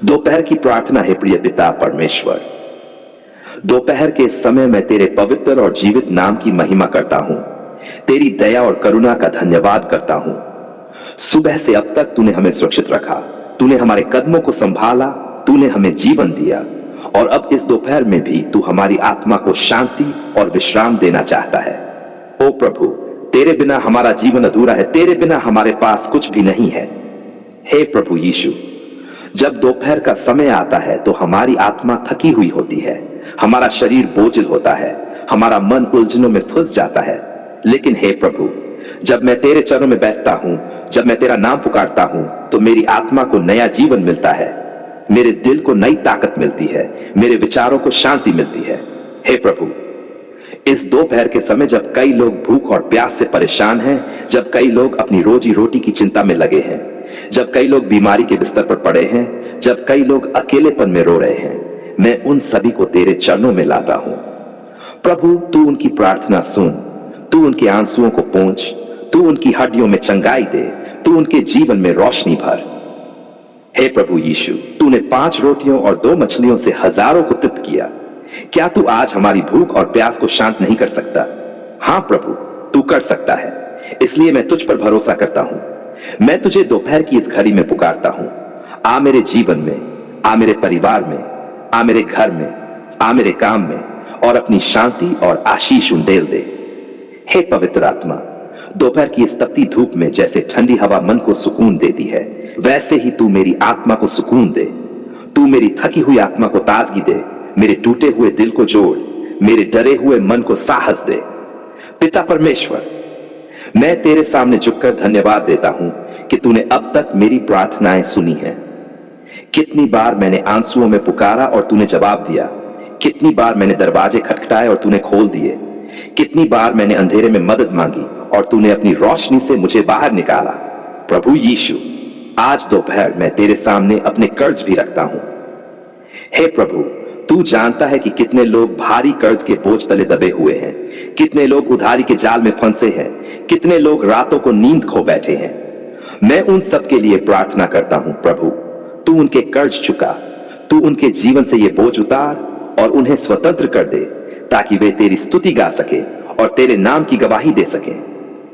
दोपहर की प्रार्थना है प्रिय पिता परमेश्वर। दोपहर के समय मैं तेरे पवित्र और जीवित नाम की महिमा करता हूं, तेरी दया और करुणा का धन्यवाद करता हूं। सुबह से अब तक तूने हमें सुरक्षित रखा, तूने हमारे कदमों को संभाला, तूने हमें जीवन दिया और अब इस दोपहर में भी तू हमारी आत्मा को शांति और विश्राम देना चाहता है। ओ प्रभु, तेरे बिना हमारा जीवन अधूरा है, तेरे बिना हमारे पास कुछ भी नहीं है। हे प्रभु यीशु, जब दोपहर का समय आता है तो हमारी आत्मा थकी हुई होती है, हमारा शरीर बोझिल होता है, हमारा मन उलझनों में फंस जाता है। लेकिन हे प्रभु, जब मैं तेरे चरणों में बैठता हूं, जब मैं तेरा नाम पुकारता हूं, तो मेरी आत्मा को नया जीवन मिलता है, मेरे दिल को नई ताकत मिलती है, मेरे विचारों को शांति मिलती है। हे प्रभु, इस दोपहर के समय जब कई लोग भूख और प्यास से परेशान हैं, जब कई लोग अपनी रोजी रोटी की चिंता में लगे हैं, जब कई लोग बीमारी के बिस्तर पर पड़े हैं, जब कई लोग अकेलेपन में रो रहे हैं, मैं उन सभी को तेरे चरणों में लाता हूं। प्रभु, तू उनकी प्रार्थना सुन, तू उनके आंसुओं को पोंछ, तू उनकी हड्डियों में चंगाई दे, तू उनके जीवन में रोशनी भर। हे प्रभु यीशु, तूने 5 रोटियों और 2 मछलियों से हजारों को तृप्त किया। क्या तू आज हमारी भूख और प्यास को शांत नहीं कर सकता? हां प्रभु, तू कर सकता है। इसलिए मैं तुझ पर भरोसा करता हूं। मैं तुझे दोपहर की इस घड़ी में पुकारता हूं। आ मेरे जीवन में, आ मेरे परिवार में, आ मेरे घर में, आ मेरे काम में और अपनी शांति और आशीष उंडेल दे। हे पवित्र आत्मा, दोपहर की इस तपती धूप में जैसे ठंडी हवा मन को सुकून देती है, वैसे ही तू मेरी आत्मा को सुकून दे। तू मेरी थकी हुई आत्मा को ताजगी दे, मेरे टूटे हुए दिल को जोड़, मेरे डरे हुए मन को साहस दे। पिता परमेश्वर, मैं तेरे सामने झुककर धन्यवाद देता हूं कि तूने अब तक मेरी प्रार्थनाएं सुनी हैं। कितनी बार मैंने आंसुओं में पुकारा और तूने जवाब दिया, कितनी बार मैंने दरवाजे खटखटाए और तूने खोल दिए, कितनी बार मैंने अंधेरे में मदद मांगी और तूने अपनी रोशनी से मुझे बाहर निकाला। प्रभु यीशु, आज दोपहर मैं तेरे सामने अपने कर्ज भी रखता हूं। हे प्रभु, तू जानता है कि कितने लोग भारी कर्ज के बोझ तले दबे हुए हैं, कितने लोग उधारी के जाल में फंसे हैं, कितने लोग रातों को नींद खो बैठे हैं। मैं उन सब के लिए प्रार्थना करता हूं प्रभु, तू उनके कर्ज चुका, तू उनके जीवन से ये बोझ उतार और उन्हें स्वतंत्र कर दे, ताकि वे तेरी स्तुति गा सके और तेरे नाम की गवाही दे सके।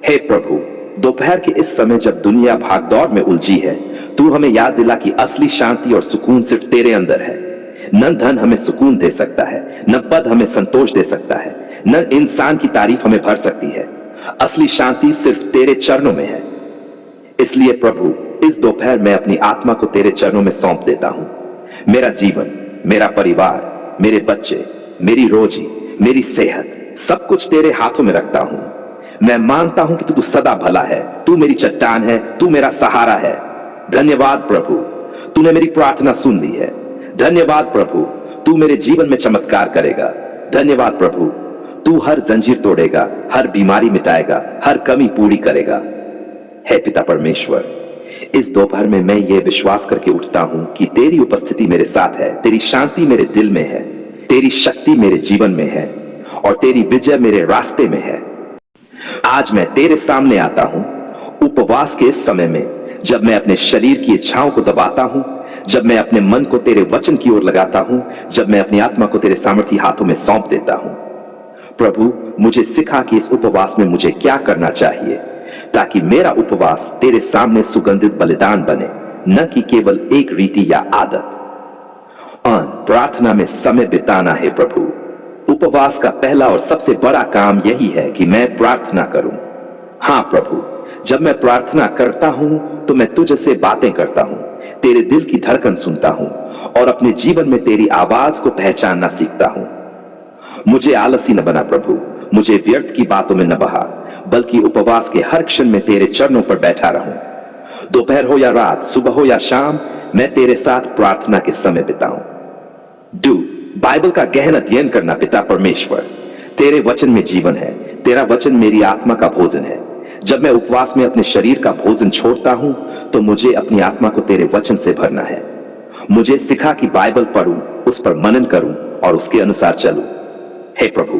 हे प्रभु, दोपहर के इस समय जब दुनिया भागदौड़ में उलझी है, तू हमें याद दिला कि असली शांति और सुकून सिर्फ तेरे अंदर है। न धन हमें सुकून दे सकता है, न पद हमें संतोष दे सकता है, न इंसान की तारीफ हमें भर सकती है। असली शांति सिर्फ तेरे चरणों में है। इसलिए प्रभु, इस दोपहर मैं अपनी आत्मा को तेरे चरणों में सौंप देता हूं। मेरा जीवन, मेरा परिवार, मेरे बच्चे, मेरी रोजी, मेरी सेहत, सब कुछ तेरे हाथों में रखता हूं। मैं मानता हूं कि तू सदा भला है, तू मेरी चट्टान है, तू मेरा सहारा है। धन्यवाद प्रभु, तूने मेरी प्रार्थना सुन ली है। धन्यवाद प्रभु, तू मेरे जीवन में चमत्कार करेगा। धन्यवाद प्रभु, तू हर जंजीर तोड़ेगा, हर बीमारी मिटाएगा, हर कमी पूरी करेगा। हे पिता परमेश्वर, इस दोपहर में मैं ये विश्वास करके उठता हूं कि तेरी उपस्थिति मेरे साथ है, तेरी शांति मेरे दिल में है, तेरी शक्ति मेरे जीवन में है और तेरी विजय मेरे रास्ते में है। आज मैं तेरे सामने आता हूं उपवास के इस समय में, जब मैं अपने शरीर की इच्छाओं को दबाता हूं, जब मैं अपने मन को तेरे वचन की ओर लगाता हूं, जब मैं अपनी आत्मा को तेरे सामर्थी हाथों में सौंप देता हूं। प्रभु, मुझे सिखा कि इस उपवास में मुझे क्या करना चाहिए, ताकि मेरा उपवास तेरे सामने सुगंधित बलिदान बने, न कि केवल एक रीति या आदत। प्रार्थना में समय बिताना है प्रभु। उपवास का पहला और सबसे बड़ा काम यही है कि मैं प्रार्थना करूं। हां प्रभु, जब मैं प्रार्थना करता हूं तो मैं तुझसे बातें करता हूं, तेरे दिल की धड़कन सुनता हूं और अपने जीवन में तेरी आवाज को पहचानना सीखता हूं। मुझे आलसी न बना प्रभु, मुझे व्यर्थ की बातों में न बहा, बल्कि उपवास के हर क्षण में तेरे चरणों पर बैठा रहूं। दोपहर हो या रात, सुबह हो या शाम, मैं तेरे साथ प्रार्थना के समय बिताऊं। बाइबल का गहन अध्ययन करना पिता परमेश्वर। तेरे वचन में जीवन है, तेरा वचन मेरी आत्मा का भोजन है। जब मैं उपवास में अपने शरीर का भोजन छोड़ता हूं तो मुझे अपनी आत्मा को तेरे वचन से भरना है। मुझे सिखा कि बाइबल पढ़ूं, उस पर मनन करूं और उसके अनुसार चलूं। हे प्रभु,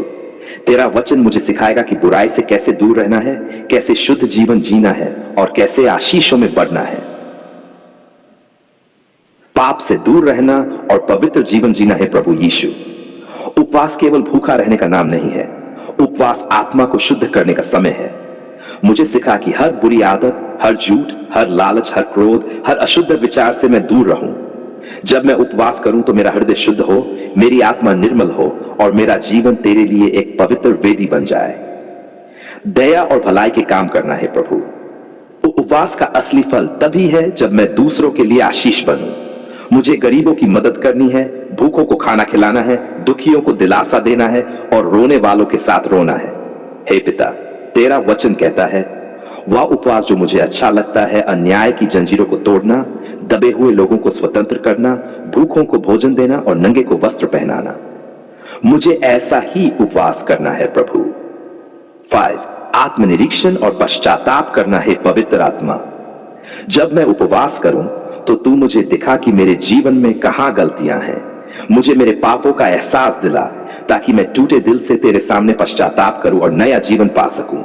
तेरा वचन मुझे सिखाएगा कि बुराई से कैसे दूर रहना है, कैसे शुद्ध जीवन जीना है और कैसे आशीषों में बढ़ना है। पाप से दूर रहना और पवित्र जीवन जीना है प्रभु यीशु। उपवास केवल भूखा रहने का नाम नहीं है, उपवास आत्मा को शुद्ध करने का समय है। मुझे सिखा कि हर बुरी आदत, हर झूठ, हर लालच, हर क्रोध, हर अशुद्ध विचार से मैं दूर रहूं। जब मैं उपवास करूं तो मेरा हृदय शुद्ध हो, मेरी आत्मा निर्मल हो और मेरा जीवन तेरे लिए एक पवित्र वेदी बन जाए। दया और भलाई के काम करना है प्रभु। उपवास का असली फल तभी है जब मैं दूसरों के लिए आशीष बनूं। मुझे गरीबों की मदद करनी है, भूखों को खाना खिलाना है, दुखियों को दिलासा देना है और रोने वालों के साथ रोना है। हे पिता, तेरा वचन कहता है, वह उपवास जो मुझे अच्छा लगता है, अन्याय की जंजीरों को तोड़ना, दबे हुए लोगों को स्वतंत्र करना, भूखों को भोजन देना और नंगे को वस्त्र पहनाना। मुझे ऐसा ही उपवास करना है प्रभु। 5. आत्मनिरीक्षण और पश्चाताप करना है पवित्र आत्मा। जब मैं उपवास करूं तो तू मुझे दिखा कि मेरे जीवन में कहां गलतियां हैं। मुझे मेरे पापों का एहसास दिला ताकि मैं टूटे दिल से तेरे सामने पश्चाताप करूं और नया जीवन पा सकूं।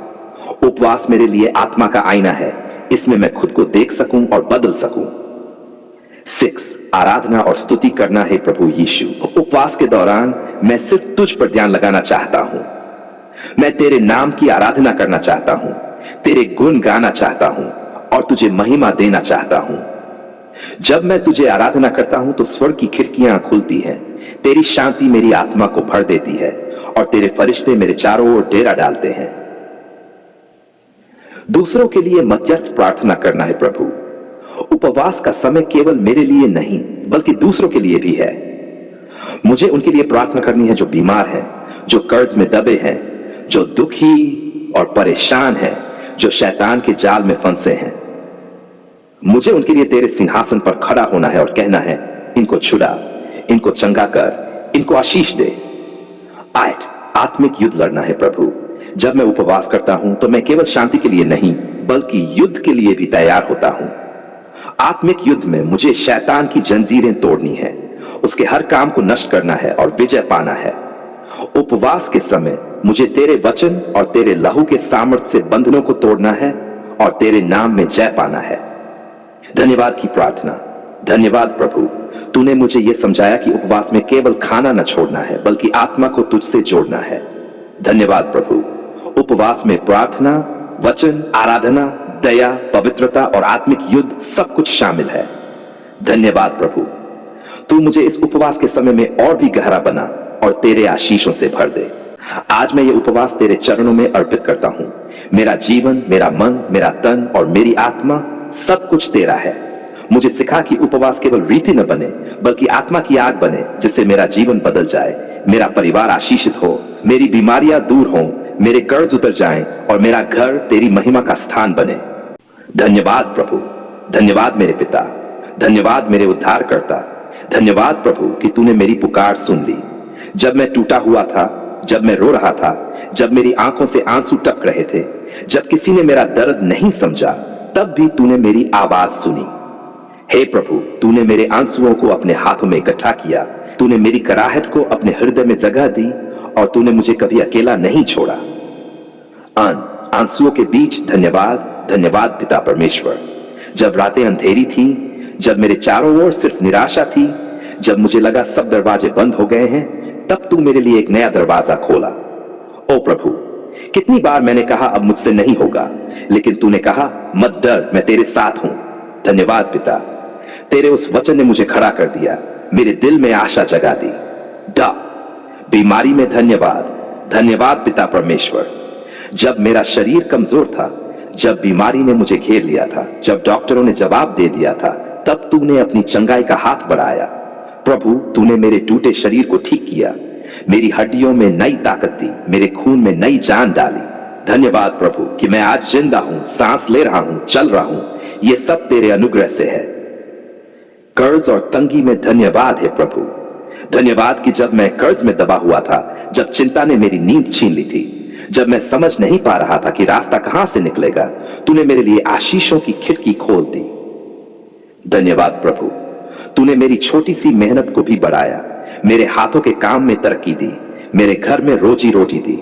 उपवास मेरे लिए आत्मा का आईना है, इसमें मैं खुद को देख सकूं और बदल सकूं। 6. आराधना और स्तुति करना है प्रभु यीशु। उपवास के दौरान मैं सिर्फ तुझ पर ध्यान लगाना चाहता हूं। मैं तेरे नाम की आराधना करना चाहता हूं, तेरे गुण गाना चाहता हूं और तुझे महिमा देना चाहता हूं। जब मैं तुझे आराधना करता हूं तो स्वर्ग की खिड़कियां खुलती हैं, तेरी शांति मेरी आत्मा को भर देती है और तेरे फरिश्ते मेरे चारों ओर डेरा डालते हैं। दूसरों के लिए मध्यस्थ प्रार्थना करना है प्रभु। उपवास का समय केवल मेरे लिए नहीं बल्कि दूसरों के लिए भी है। मुझे उनके लिए प्रार्थना करनी है जो बीमार हैं, जो कर्ज में दबे हैं, जो दुखी और परेशान हैं, जो शैतान के जाल में फंसे हैं। मुझे उनके लिए तेरे सिंहासन पर खड़ा होना है और कहना है, इनको छुड़ा, इनको चंगा कर, इनको आशीष दे। 8. आत्मिक युद्ध लड़ना है प्रभु। जब मैं उपवास करता हूं तो मैं केवल शांति के लिए नहीं बल्कि युद्ध के लिए भी तैयार होता हूं। आत्मिक युद्ध में मुझे शैतान की जंजीरें तोड़नी है, उसके हर काम को नष्ट करना है और विजय पाना है। उपवास के समय मुझे तेरे वचन और तेरे लहू के सामर्थ्य से बंधनों को तोड़ना है और तेरे नाम में जय पाना है। धन्यवाद की प्रार्थना। धन्यवाद प्रभु, तूने मुझे यह समझाया कि उपवास में केवल खाना न छोड़ना है बल्कि आत्मा को तुझसे जोड़ना है। धन्यवाद प्रभु, उपवास में प्रार्थना, वचन, आराधना, दया, पवित्रता और आत्मिक युद्ध सब कुछ शामिल है। धन्यवाद प्रभु, तू मुझे इस उपवास के समय में और भी गहरा बना और तेरे आशीषों से भर दे। आज मैं ये उपवास तेरे चरणों में अर्पित करता हूं। मेरा जीवन, मेरा मन, मेरा तन और मेरी आत्मा सब कुछ तेरा है। मुझे सिखा कि उपवास केवल रीति न बने बल्कि आत्मा की आग बने, जिससे मेरा जीवन बदल जाए, मेरा परिवार आशीषित हो, मेरी बीमारियां दूर हों, मेरे कर्ज उतर जाएं और मेरा घर तेरी महिमा का स्थान बने। धन्यवाद प्रभु, धन्यवाद मेरे पिता, धन्यवाद मेरे उद्धारकर्ता। धन्यवाद प्रभु कि तूने मेरी पुकार सुन ली। जब मैं टूटा हुआ था, जब मैं रो रहा था, जब मेरी आंखों से आंसू टपक रहे थे, जब किसी ने मेरा दर्द नहीं समझा, तब भी तूने मेरी आवाज सुनी। हे प्रभु, तूने मेरे आंसुओं को अपने हाथों में इकट्ठा किया, तूने मेरी कराहट को अपने हृदय में जगह दी और तूने मुझे कभी अकेला नहीं छोड़ा। आंसुओं के बीच धन्यवाद, धन्यवाद पिता परमेश्वर। जब रातें अंधेरी थी, जब मेरे चारों ओर सिर्फ निराशा थी, जब मुझे लगा सब दरवाजे बंद हो गए हैं, तब तू मेरे लिए एक नया दरवाजा खोला। ओ प्रभु, कितनी बार मैंने कहा अब मुझसे नहीं होगा, लेकिन तूने कहा मत डर, मैं तेरे साथ हूं। धन्यवाद पिता, तेरे उस वचन ने मुझे खड़ा कर दिया, मेरे दिल में आशा जगा दी। बीमारी में धन्यवाद, धन्यवाद पिता परमेश्वर। जब मेरा शरीर कमजोर था, जब बीमारी ने मुझे घेर लिया था, जब डॉक्टरों ने जवाब दे दिया था, तब तूने अपनी चंगाई का हाथ बढ़ाया। प्रभु, तूने मेरे टूटे शरीर को ठीक किया, मेरी हड्डियों में नई ताकत दी, मेरे खून में नई जान डाली। धन्यवाद प्रभु कि मैं आज जिंदा हूं, सांस ले रहा हूं, चल रहा हूं। यह सब तेरे अनुग्रह से है। कर्ज और तंगी में धन्यवाद है प्रभु। धन्यवाद कि जब मैं कर्ज में दबा हुआ था, जब चिंता ने मेरी नींद छीन ली थी, जब मैं समझ नहीं पा रहा था कि रास्ता कहां से निकलेगा, तूने मेरे लिए आशीषों की खिड़की खोल दी। धन्यवाद प्रभु, तूने मेरी छोटी सी मेहनत को भी बढ़ाया, मेरे हाथों के काम में तरक्की दी, मेरे घर में रोजी रोटी दी।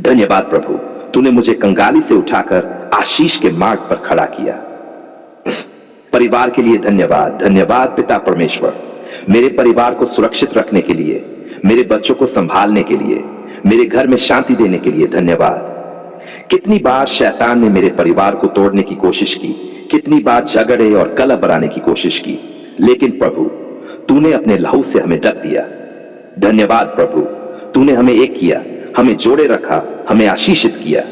धन्यवाद प्रभु, तूने मुझे कंगाली से उठाकर आशीष के मार्ग पर खड़ा किया। परिवार के लिए धन्यवाद। धन्यवाद पिता परमेश्वर, मेरे परिवार को सुरक्षित रखने के लिए, मेरे बच्चों को संभालने के लिए, मेरे घर में शांति देने के लिए धन्यवाद। कितनी बार शैतान ने मेरे परिवार को तोड़ने की कोशिश की, कितनी बार झगड़े और कलह बढ़ाने की कोशिश की, लेकिन प्रभु तूने अपने लहू से हमें ढक दिया। धन्यवाद प्रभु, तूने हमें एक किया, हमें जोड़े रखा, हमें आशीषित किया।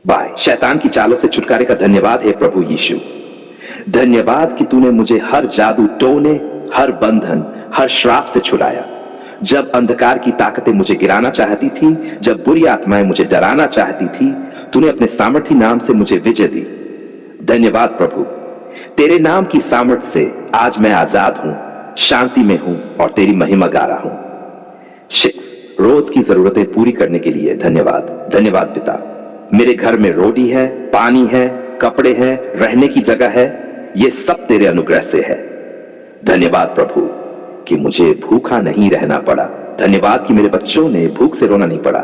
बाय शैतान की चालों से छुटकारे का धन्यवाद है प्रभु यीशु। धन्यवाद कि तूने मुझे हर जादू टोने, हर बंधन, हर श्राप से छुड़ाया। जब अंधकार की ताकतें मुझे गिराना चाहती थी, जब बुरी आत्माएं मुझे डराना चाहती थी, तूने अपने सामर्थी नाम से मुझे विजय दी। धन्यवाद प्रभु, तेरे नाम की सामर्थ से आज मैं आजाद हूं, शांति में हूं और तेरी महिमा गा रहा हूं। 6 रोज की जरूरतें पूरी करने के लिए धन्यवाद। धन्यवाद पिता, मेरे घर में रोटी है, पानी है, कपड़े हैं, रहने की जगह है, ये सब तेरे अनुग्रह से है। धन्यवाद प्रभु कि मुझे भूखा नहीं रहना पड़ा। धन्यवाद कि मेरे बच्चों ने भूख से रोना नहीं पड़ा।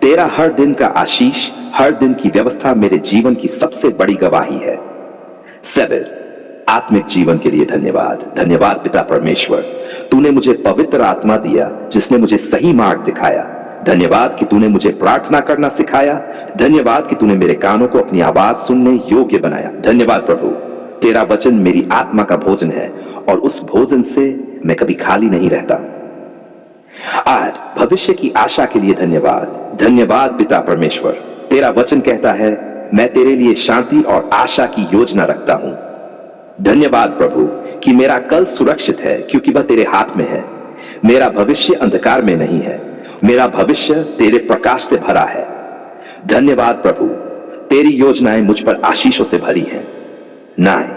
तेरा हर दिन का आशीष, हर दिन की व्यवस्था मेरे जीवन की सबसे बड़ी गवाही है। 7 आत्मिक जीवन के लिए धन्यवाद। धन्यवाद पिता परमेश्वर, तूने मुझे पवित्र आत्मा दिया जिसने मुझे सही मार्ग दिखाया। धन्यवाद कि तूने मुझे प्रार्थना करना सिखाया। धन्यवाद कि तूने मेरे कानों को अपनी आवाज सुनने योग्य बनाया। धन्यवाद प्रभु, तेरा वचन मेरी आत्मा का भोजन है और उस भोजन से मैं कभी खाली नहीं रहता। 8 भविष्य की आशा के लिए धन्यवाद। धन्यवाद पिता परमेश्वर, तेरा वचन कहता है मैं तेरे लिए शांति और आशा की योजना रखता हूं। धन्यवाद प्रभु कि मेरा कल सुरक्षित है क्योंकि वह तेरे हाथ में है। मेरा भविष्य अंधकार में नहीं है, मेरा भविष्य तेरे प्रकाश से भरा है। धन्यवाद प्रभु, तेरी योजनाएं मुझ पर आशीषों से भरी हैं। 9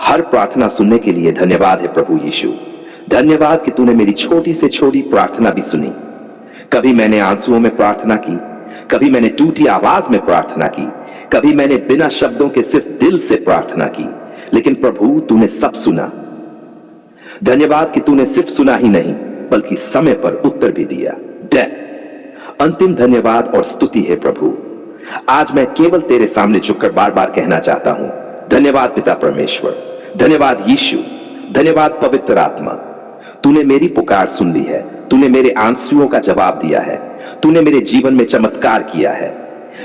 हर प्रार्थना सुनने के लिए धन्यवाद है प्रभु यीशु। धन्यवाद कि तूने मेरी छोटी से छोटी प्रार्थना भी सुनी। कभी मैंने आंसुओं में प्रार्थना की, कभी मैंने टूटी आवाज में प्रार्थना की, कभी मैंने बिना शब्दों के सिर्फ दिल से प्रार्थना की, लेकिन प्रभु तूने सब सुना। धन्यवाद कि तूने सिर्फ सुना ही नहीं बल्कि समय पर उत्तर भी दिया। अंतिम धन्यवाद और स्तुति है प्रभु। आज मैं केवल तेरे सामने झुककर बार बार कहना चाहता हूं, धन्यवाद पिता परमेश्वर, धन्यवाद यीशु, धन्यवाद पवित्र आत्मा। तूने मेरी पुकार सुन ली है, तूने मेरे आंसुओं का जवाब दिया है, तूने मेरे जीवन में चमत्कार किया है।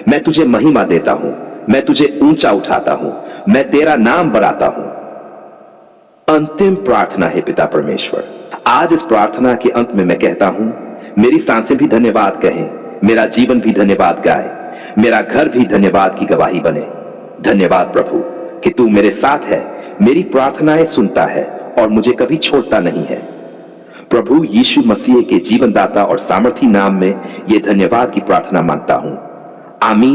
मैं तुझे महिमा देता हूं, मैं तुझे ऊंचा उठाता हूं, मैं तेरा नाम बढ़ाता हूं। अंतिम प्रार्थना है पिता परमेश्वर। आज इस प्रार्थना के अंत में मैं कहता हूं, मेरी सांसें भी धन्यवाद कहें, मेरा जीवन भी धन्यवाद गाए, मेरा घर भी धन्यवाद की गवाही बने। धन्यवाद प्रभु कि तू मेरे साथ है, मेरी प्रार्थनाएं सुनता है और मुझे कभी छोड़ता नहीं है। प्रभु यीशु मसीह के जीवनदाता और सामर्थी नाम में यह धन्यवाद की प्रार्थना मांगता हूं। आमीन।